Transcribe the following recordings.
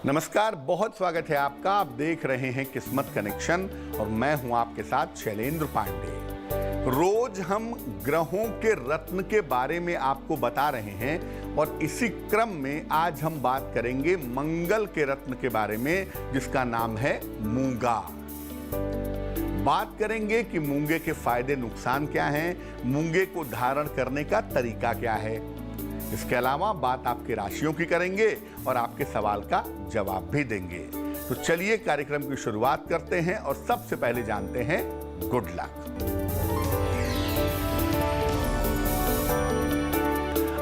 नमस्कार, बहुत स्वागत है आपका। आप देख रहे हैं किस्मत कनेक्शन और मैं हूं आपके साथ शैलेंद्र पांडे। रोज हम ग्रहों के रत्न के बारे में आपको बता रहे हैं और इसी क्रम में आज हम बात करेंगे मंगल के रत्न के बारे में, जिसका नाम है मूंगा। बात करेंगे कि मूंगे के फायदे नुकसान क्या हैं, मूंगे को धारण करने का तरीका क्या है। इसके अलावा बात आपके राशियों की करेंगे और आपके सवाल का जवाब भी देंगे। तो चलिए कार्यक्रम की शुरुआत करते हैं और सबसे पहले जानते हैं गुड लक।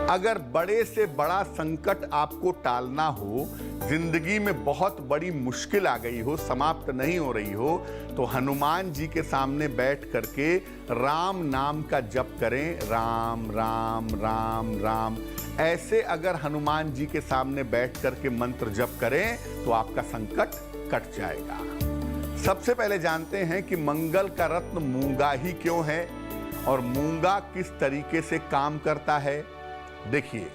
अगर बड़े से बड़ा संकट आपको टालना हो, जिंदगी में बहुत बड़ी मुश्किल आ गई हो, समाप्त नहीं हो रही हो, तो हनुमान जी के सामने बैठ करके राम नाम का जप करें। राम राम राम राम, ऐसे अगर हनुमान जी के सामने बैठ करके मंत्र जप करें तो आपका संकट कट जाएगा। सबसे पहले जानते हैं कि मंगल का रत्न मूंगा ही क्यों है और मूंगा किस तरीके से काम करता है। देखिए,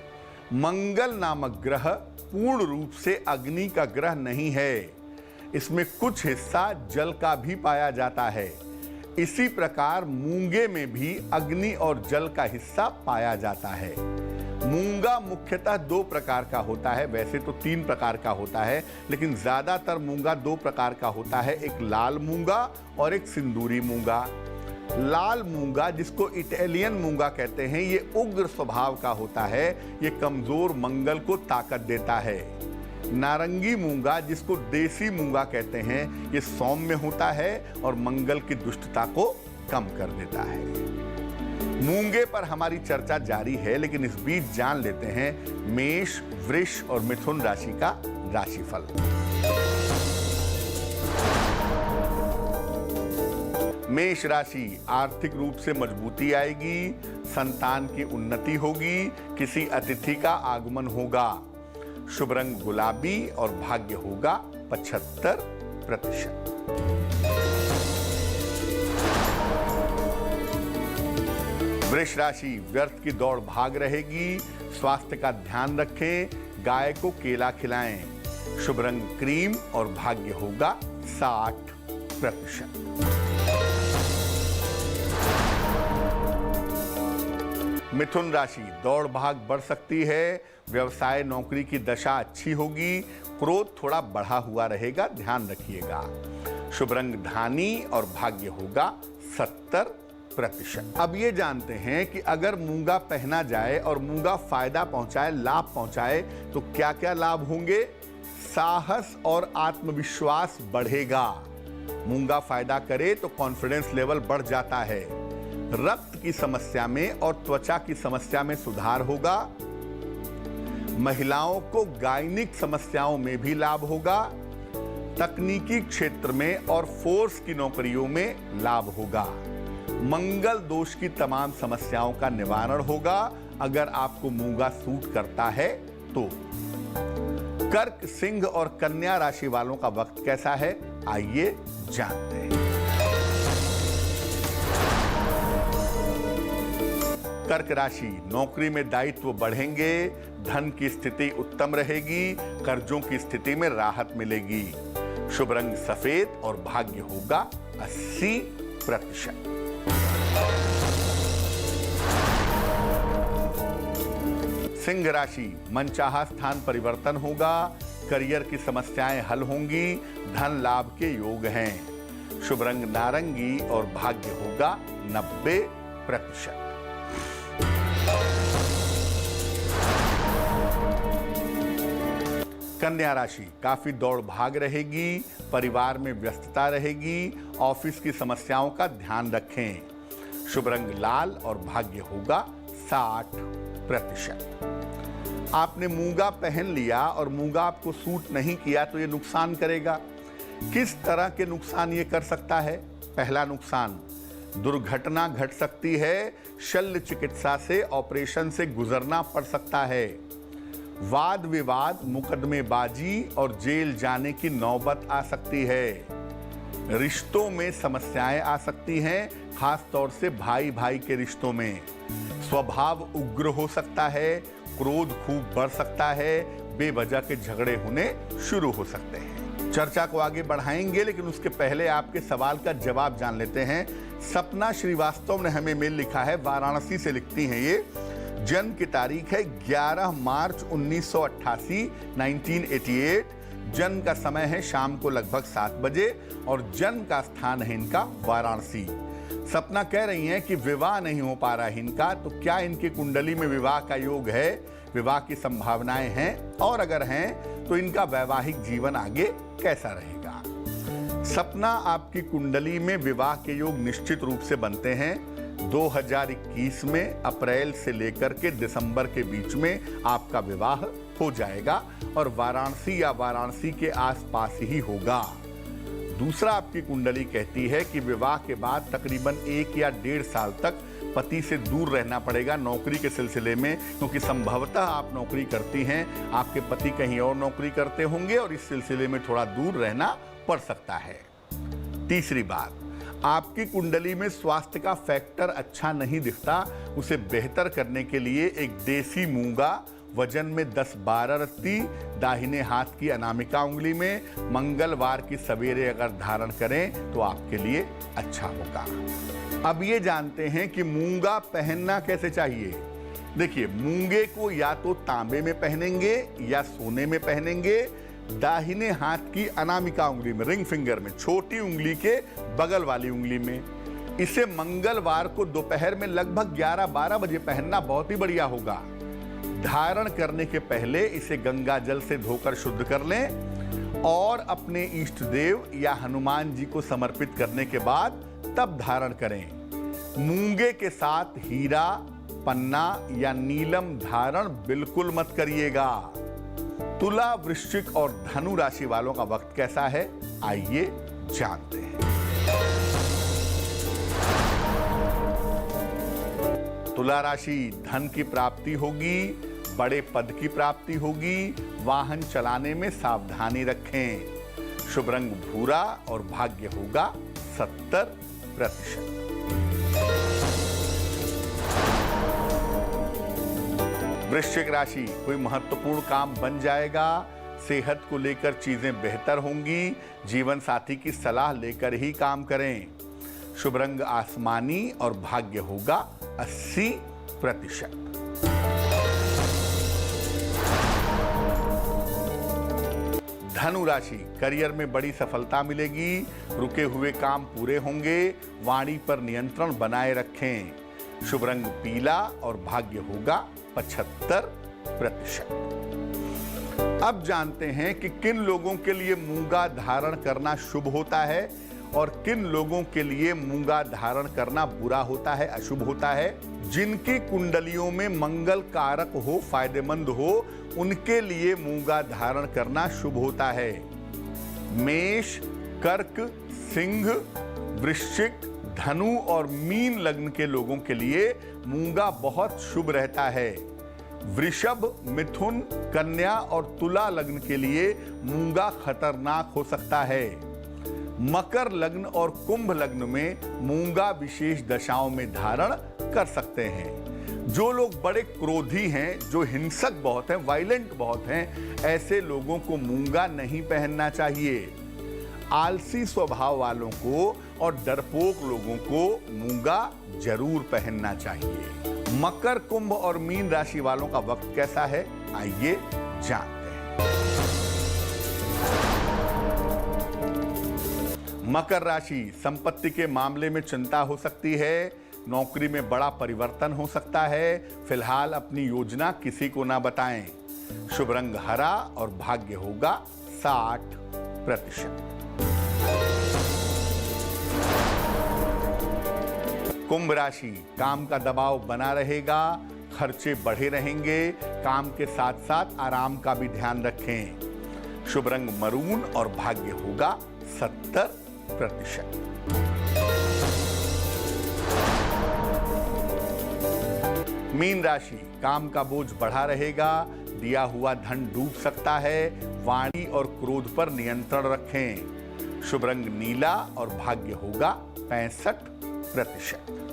मंगल नामक ग्रह पूर्ण रूप से अग्नि का ग्रह नहीं है। इसमें कुछ हिस्सा जल का भी पाया जाता है। इसी प्रकार मूंगे में भी अग्नि और जल का हिस्सा पाया जाता है। मूंगा मुख्यतः दो प्रकार का होता है, वैसे तो तीन प्रकार का होता है, लेकिन ज्यादातर मूंगा दो प्रकार का होता है। एक लाल मूंगा और एक सिंदूरी मूंगा। लाल मूंगा, जिसको इटालियन मूंगा कहते हैं, ये उग्र स्वभाव का होता है। ये कमजोर मंगल को ताकत देता है। नारंगी मूंगा, जिसको देसी मूंगा कहते हैं, ये सौम्य होता है और मंगल की दुष्टता को कम कर देता है। मूंगे पर हमारी चर्चा जारी है, लेकिन इस बीच जान लेते हैं मेष, वृष और मिथुन राशि का राशिफल। मेष राशि, आर्थिक रूप से मजबूती आएगी, संतान की उन्नति होगी, किसी अतिथि का आगमन होगा। शुभ रंग गुलाबी और भाग्य होगा 75%। वृष राशि, व्यर्थ की दौड़ भाग रहेगी, स्वास्थ्य का ध्यान रखें, गाय को केला खिलाएं। शुभ रंग क्रीम और भाग्य होगा 60%। मिथुन राशि, दौड़ भाग बढ़ सकती है, व्यवसाय नौकरी की दशा अच्छी होगी, क्रोध थोड़ा बढ़ा हुआ रहेगा, ध्यान रखिएगा। शुभ रंग धानी और भाग्य होगा 70%। अब ये जानते हैं कि अगर मूंगा पहना जाए और मूंगा फायदा पहुंचाए, लाभ पहुंचाए, तो क्या क्या लाभ होंगे। साहस और आत्मविश्वास बढ़ेगा। मूंगा फायदा करे तो कॉन्फिडेंस लेवल बढ़ जाता है। रक्त की समस्या में और त्वचा की समस्या में सुधार होगा। महिलाओं को गायनिक समस्याओं में भी लाभ होगा। तकनीकी क्षेत्र में और फोर्स की नौकरियों में लाभ होगा। मंगल दोष की तमाम समस्याओं का निवारण होगा अगर आपको मूंगा सूट करता है तो। कर्क, सिंह और कन्या राशि वालों का वक्त कैसा है, आइए जानते हैं। कर्क राशि, नौकरी में दायित्व बढ़ेंगे, धन की स्थिति उत्तम रहेगी, कर्जों की स्थिति में राहत मिलेगी। शुभ रंग सफेद और भाग्य होगा 80%। सिंह राशि, मनचाहा स्थान परिवर्तन होगा, करियर की समस्याएं हल होंगी, धन लाभ के योग हैं। शुभ रंग नारंगी और भाग्य होगा 90%। कन्या राशि, काफी दौड़ भाग रहेगी, परिवार में व्यस्तता रहेगी, ऑफिस की समस्याओं का ध्यान रखें। शुभ रंग लाल और भाग्य होगा 60%। आपने मूंगा पहन लिया और मूंगा आपको सूट नहीं किया तो ये नुकसान करेगा। किस तरह के नुकसान ये कर सकता है। पहला नुकसान, दुर्घटना घट सकती है, शल्य चिकित्सा से, ऑपरेशन से गुजरना पड़ सकता है। वाद विवाद, मुकदमेबाजी और जेल जाने की नौबत आ सकती है। रिश्तों में समस्याएं आ सकती हैं, खास तौर से भाई भाई के रिश्तों में। स्वभाव उग्र हो सकता है, क्रोध खूब बढ़ सकता है, बेवजह के झगड़े होने शुरू हो सकते हैं। चर्चा को आगे बढ़ाएंगे, लेकिन उसके पहले आपके सवाल का जवाब जान लेते हैं। सपना श्रीवास्तव ने हमें मेल लिखा है, वाराणसी से लिखती हैं ये। जन्म की तारीख है 11 मार्च 1988, 1988। जन्म का समय है शाम को लगभग 7 बजे और जन्म का स्थान है इनका वाराणसी। सपना कह रही हैं कि विवाह नहीं हो पा रहा है इनका, तो क्या इनकी कुंडली में विवाह का योग है, विवाह की संभावनाएं हैं, और अगर हैं तो इनका वैवाहिक जीवन आगे कैसा रहेगा। सपना, आपकी कुंडली में विवाह के योग निश्चित रूप से बनते हैं। 2021 में अप्रैल से लेकर के दिसंबर के बीच में आपका विवाह हो जाएगा और वाराणसी या वाराणसी के आसपास ही होगा। दूसरा, आपकी कुंडली कहती है कि विवाह के बाद तकरीबन 1 या 1.5 साल तक पति से दूर रहना पड़ेगा नौकरी के सिलसिले में, क्योंकि संभवतः आप नौकरी करती हैं, आपके पति कहीं और नौकरी करते होंगे और इस सिलसिले में थोड़ा दूर रहना पड़ सकता है। तीसरी बात, आपकी कुंडली में स्वास्थ्य का फैक्टर अच्छा नहीं दिखता। उसे बेहतर करने के लिए एक देसी मूंगा वजन में 10-12 रत्ती दाहिने हाथ की अनामिका उंगली में मंगलवार की सवेरे अगर धारण करें तो आपके लिए अच्छा होगा। अब ये जानते हैं कि मूंगा पहनना कैसे चाहिए। देखिए, मूंगे को या तो तांबे में पहनेंगे या सोने में पहनेंगे, दाहिने हाथ की अनामिका उंगली में, रिंग फिंगर में, छोटी उंगली के बगल वाली उंगली में। इसे मंगलवार को दोपहर में लगभग 11-12 बजे पहनना बहुत ही बढ़िया होगा। धारण करने के पहले इसे गंगा जल से धोकर शुद्ध कर लें और अपने इष्ट देव या हनुमान जी को समर्पित करने के बाद तब धारण करें। मूंगे के साथ हीरा, पन्ना या नीलम धारण बिल्कुल मत करिएगा। तुला, वृश्चिक और धनु राशि वालों का वक्त कैसा है, आइए जानते हैं। तुला राशि, धन की प्राप्ति होगी, बड़े पद की प्राप्ति होगी, वाहन चलाने में सावधानी रखें। शुभ रंग भूरा और भाग्य होगा 70%। वृश्चिक राशि, कोई महत्वपूर्ण काम बन जाएगा, सेहत को लेकर चीजें बेहतर होंगी, जीवन साथी की सलाह लेकर ही काम करें। शुभ रंग आसमानी और भाग्य होगा 80%। धनु राशि, करियर में बड़ी सफलता मिलेगी, रुके हुए काम पूरे होंगे, वाणी पर नियंत्रण बनाए रखें। शुभ रंग पीला और भाग्य होगा 75%। अब जानते हैं कि किन लोगों के लिए मूंगा धारण करना शुभ होता है और किन लोगों के लिए मूंगा धारण करना बुरा होता है, अशुभ होता है। जिनकी कुंडलियों में मंगल कारक हो, फायदेमंद हो, उनके लिए मूंगा धारण करना शुभ होता है। मेष, कर्क, सिंह, वृश्चिक, धनु और मीन लग्न के लोगों के लिए मूंगा बहुत शुभ रहता है। वृषभ, मिथुन, कन्या और तुला लग्न के लिए मूंगा खतरनाक हो सकता है। मकर लग्न और कुंभ लग्न में मूंगा विशेष दशाओं में धारण कर सकते हैं। जो लोग बड़े क्रोधी हैं, जो हिंसक बहुत हैं, वायलेंट बहुत हैं, ऐसे लोगों को मूंगा नहीं पहनना चाहिए। आलसी स्वभाव वालों को और डरपोक लोगों को मूंगा जरूर पहनना चाहिए। मकर, कुंभ और मीन राशि वालों का वक्त कैसा है, आइए जानते हैं। मकर राशि, संपत्ति के मामले में चिंता हो सकती है, नौकरी में बड़ा परिवर्तन हो सकता है। फिलहाल अपनी योजना किसी को ना बताएं। शुभ रंग हरा और भाग्य होगा 60%। कुंभ राशि, काम का दबाव बना रहेगा, खर्चे बढ़े रहेंगे, काम के साथ साथ आराम का भी ध्यान रखें। शुभ रंग मरून और भाग्य होगा 70%। मीन राशि, काम का बोझ बढ़ा रहेगा, दिया हुआ धन डूब सकता है, वाणी और क्रोध पर नियंत्रण रखें। शुभ रंग नीला और भाग्य होगा 65%।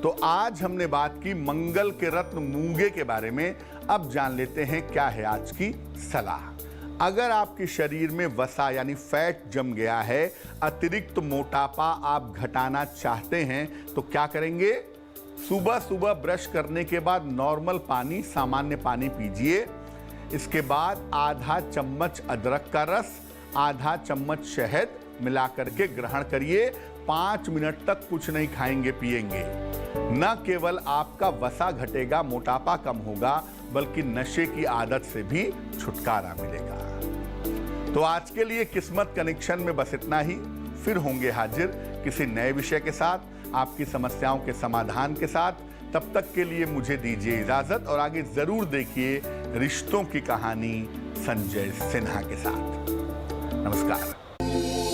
तो आज हमने बात की मंगल के रत्न मूंगे के बारे में। अब जान लेते हैं क्या है आज की सलाह। अगर आपके शरीर में वसा यानी फैट जम गया है, अतिरिक्त मोटापा आप घटाना चाहते हैं, तो क्या करेंगे? सुबह सुबह ब्रश करने के बाद नॉर्मल पानी, सामान्य पानी पीजिए। इसके बाद आधा चम्मच अदरक का रस, आधा चम्मच शहद मिलाकर के ग्रहण करिए। 5 मिनट तक कुछ नहीं खाएंगे पिएंगे। न केवल आपका वसा घटेगा, मोटापा कम होगा, बल्कि नशे की आदत से भी छुटकारा मिलेगा। तो आज के लिए किस्मत कनेक्शन में बस इतना ही। फिर होंगे हाजिर किसी नए विषय के साथ, आपकी समस्याओं के समाधान के साथ। तब तक के लिए मुझे दीजिए इजाजत और आगे जरूर देखिए रिश्तों की कहानी संजय सिन्हा के साथ। नमस्कार।